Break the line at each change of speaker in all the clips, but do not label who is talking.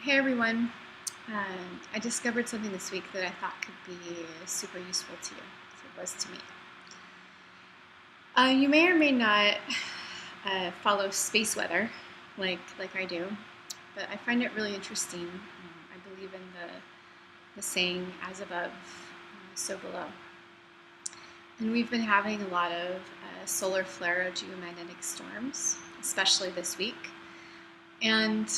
Hey everyone, I discovered something this week that I thought could be super useful to you, as it was to me. You may or may not follow space weather like I do, but I find it really interesting. I believe in the saying, as above, so below. And we've been having a lot of solar flare geomagnetic storms, especially this week. And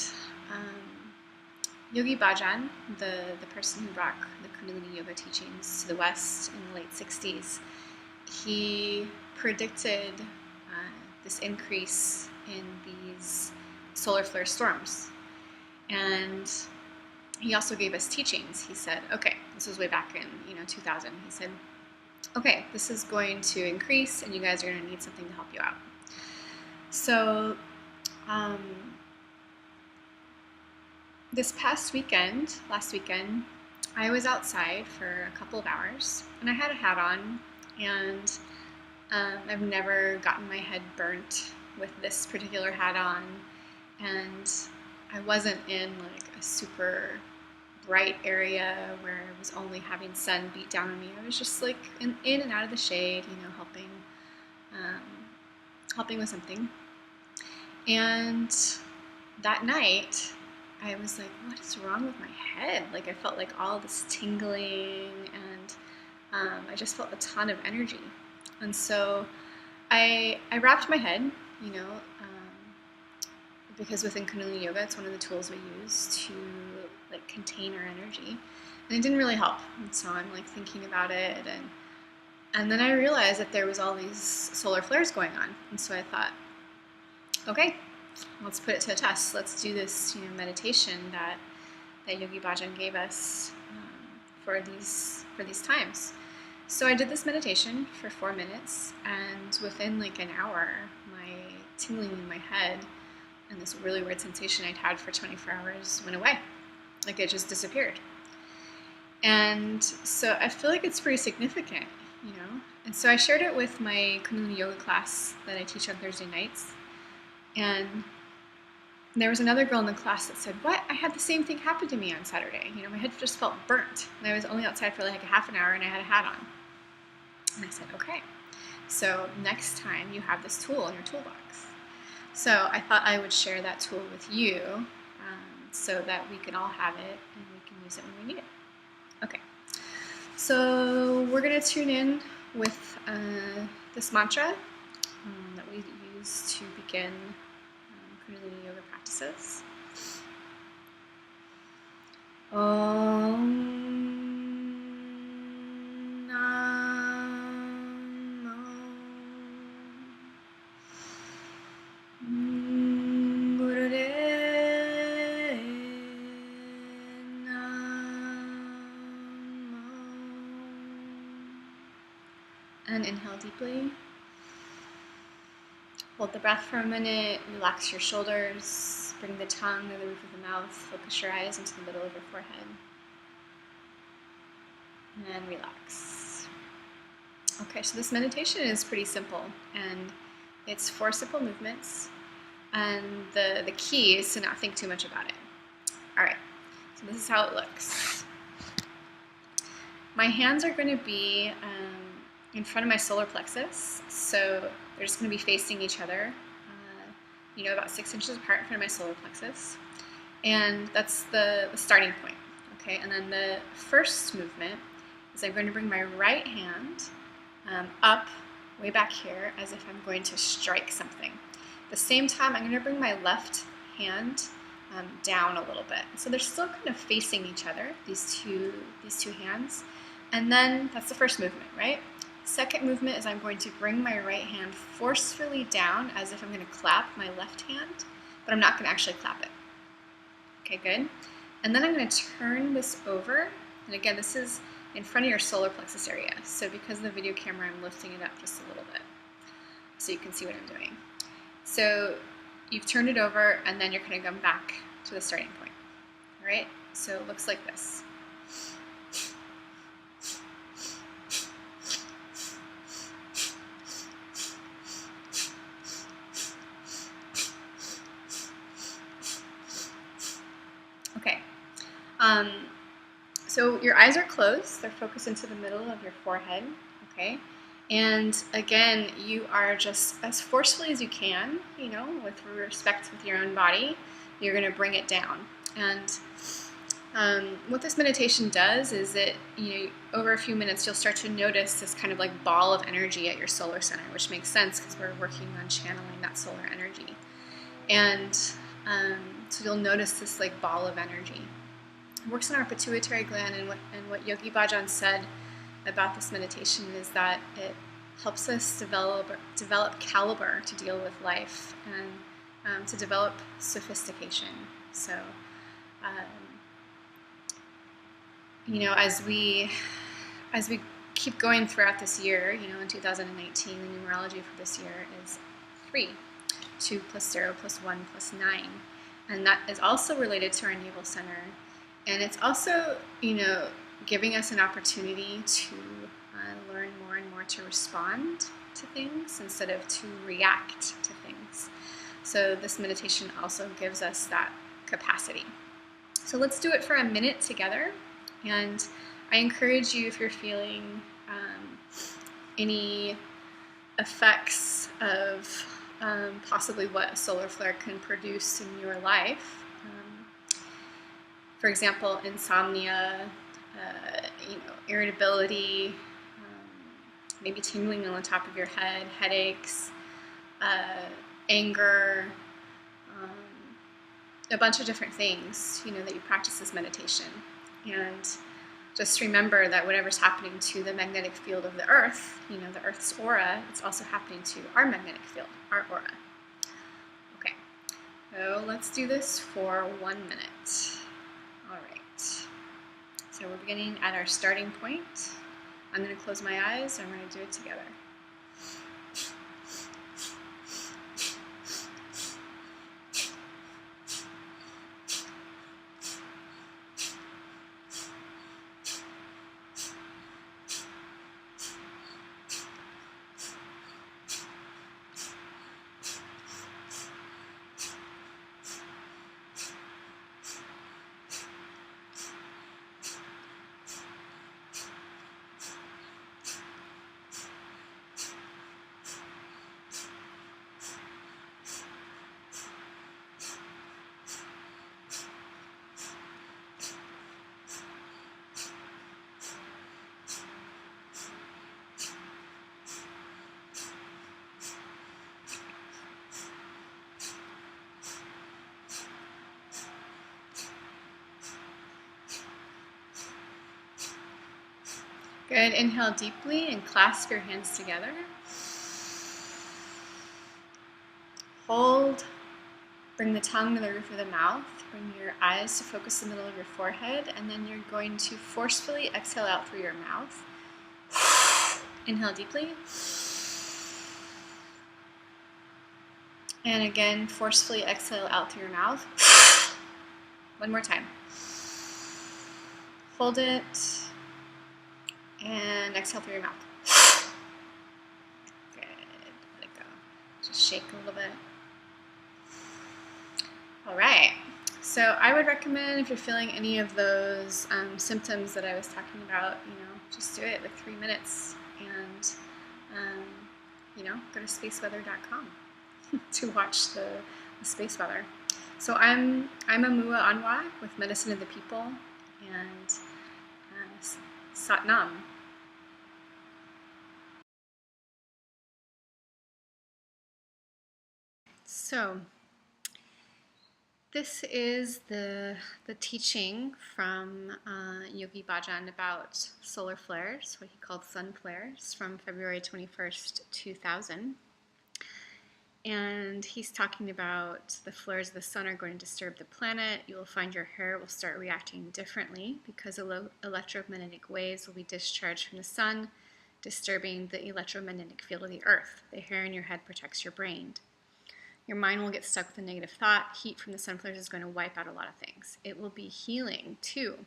Yogi Bhajan, the person who brought the Kundalini Yoga teachings to the West in the late 60s, he predicted this increase in these solar flare storms. And he also gave us teachings. He said, okay, this was way back in 2000. He said, okay, this is going to increase and you guys are going to need something to help you out. So this last weekend, I was outside for a couple of hours and I had a hat on, and I've never gotten my head burnt with this particular hat on, and I wasn't in like a super bright area where I was only having sun beat down on me. I was just like in and out of the shade, helping with something. And that night, I was like, what is wrong with my head? Like I felt like all this tingling, and I just felt a ton of energy. And so I wrapped my head, because within Kundalini Yoga, it's one of the tools we use to like contain our energy. And it didn't really help. And so I'm like thinking about it, and then I realized that there was all these solar flares going on. And so I thought, okay, let's put it to the test. Let's do this, meditation that Yogi Bhajan gave us for these times. So I did this meditation for 4 minutes, and within like an hour, my tingling in my head and this really weird sensation I'd had for 24 hours went away. Like it just disappeared. And so I feel like it's pretty significant, And so I shared it with my Kundalini Yoga class that I teach on Thursday nights. And there was another girl in the class that said, what? I had the same thing happen to me on Saturday. My head just felt burnt. And I was only outside for like a half an hour and I had a hat on. And I said, okay. So next time you have this tool in your toolbox. So I thought I would share that tool with you so that we can all have it and we can use it when we need it. Okay. So we're going to tune in with this mantra that we use to begin Kundalini Yoga practices. Om and inhale deeply. Hold the breath for a minute, relax your shoulders, bring the tongue to the roof of the mouth, focus your eyes into the middle of your forehead, and relax. Okay, so this meditation is pretty simple, and it's 4 simple movements, and the key is to not think too much about it. Alright, so this is how it looks. My hands are going to be in front of my solar plexus, so they're just going to be facing each other, about 6 inches apart in front of my solar plexus, and that's the starting point. Okay, and then the first movement is I'm going to bring my right hand up way back here as if I'm going to strike something. At the same time, I'm going to bring my left hand down a little bit, so they're still kind of facing each other, these two hands, and then that's the first movement, right? Second movement is I'm going to bring my right hand forcefully down as if I'm going to clap my left hand, but I'm not going to actually clap it. Okay, good. And then I'm going to turn this over, and again, this is in front of your solar plexus area. So because of the video camera, I'm lifting it up just a little bit so you can see what I'm doing. So you've turned it over, and then you're going to come back to the starting point. All right? So it looks like this. Okay, Um, so your eyes are closed. They're focused into the middle of your forehead, okay? And again, you are just as forcefully as you can, with respect with your own body, you're going to bring it down. And what this meditation does is that, over a few minutes, you'll start to notice this kind of like ball of energy at your solar center, which makes sense because we're working on channeling that solar energy. And so you'll notice this like ball of energy. It works in our pituitary gland, and what Yogi Bhajan said about this meditation is that it helps us develop caliber to deal with life and to develop sophistication. So, as we keep going throughout this year, in 2019, the numerology for this year is 3, 2 plus 0 plus 1 plus 9, and that is also related to our navel center. And it's also, giving us an opportunity to learn more and more to respond to things instead of to react to things. So this meditation also gives us that capacity. So let's do it for a minute together. And I encourage you, if you're feeling any effects of possibly what a solar flare can produce in your life, for example, insomnia, irritability, maybe tingling on the top of your head, headaches, anger, a bunch of different things, that you practice this meditation. And just remember that whatever's happening to the magnetic field of the Earth, the Earth's aura, it's also happening to our magnetic field, our aura. Okay, so let's do this for 1 minute. All right, so we're beginning at our starting point. I'm going to close my eyes and we're going to do it together. Good. Inhale deeply and clasp your hands together. Hold. Bring the tongue to the roof of the mouth. Bring your eyes to focus the middle of your forehead, and then you're going to forcefully exhale out through your mouth. Inhale deeply. And again, forcefully exhale out through your mouth. One more time. Hold it. And exhale through your mouth. Good. Let it go. Just shake a little bit. All right. So I would recommend, if you're feeling any of those symptoms that I was talking about, just do it like 3 minutes, and go to spaceweather.com to watch the space weather. So I'm Amua Anwa with Medicine of the People and Sat Nam. So this is the teaching from Yogi Bhajan about solar flares, what he called sun flares, from February 21st, 2000. And he's talking about the flares of the sun are going to disturb the planet. You will find your hair will start reacting differently because electromagnetic waves will be discharged from the sun, disturbing the electromagnetic field of the earth. The hair in your head protects your brain. Your mind will get stuck with a negative thought. Heat from the sun flares is going to wipe out a lot of things. It will be healing, too.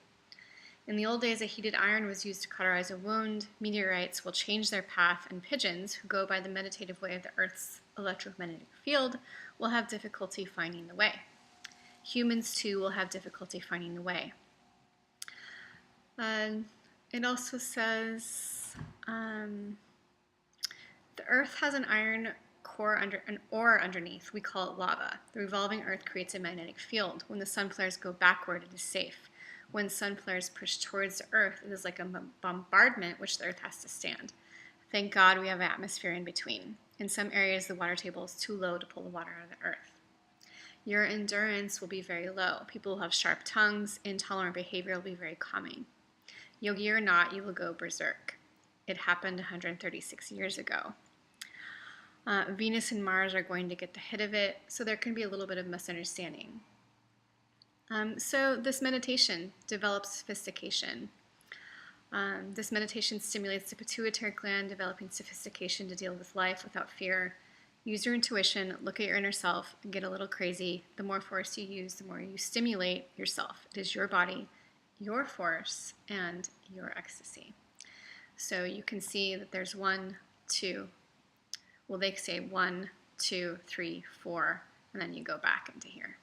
In the old days, a heated iron was used to cauterize a wound. Meteorites will change their path, and pigeons, who go by the meditative way of the Earth's electromagnetic field, will have difficulty finding the way. Humans, too, will have difficulty finding the way. And it also says the earth has an iron core an ore underneath. We call it lava. The revolving earth creates a magnetic field. When the sun flares go backward, it is safe. When sun flares push towards the earth, it is like a bombardment which the earth has to stand. Thank God we have an atmosphere in between. In some areas, the water table is too low to pull the water out of the earth. Your endurance will be very low. People will have sharp tongues. Intolerant behavior will be very common. Yogi or not, you will go berserk. It happened 136 years ago. Venus and Mars are going to get the hit of it, so there can be a little bit of misunderstanding. So this meditation develops sophistication. This meditation stimulates the pituitary gland, developing sophistication to deal with life without fear. Use your intuition, look at your inner self, and get a little crazy. The more force you use, the more you stimulate yourself. It is your body, your force, and your ecstasy. So you can see that there's 1, 2, well, they say 1, 2, 3, 4, and then you go back into here.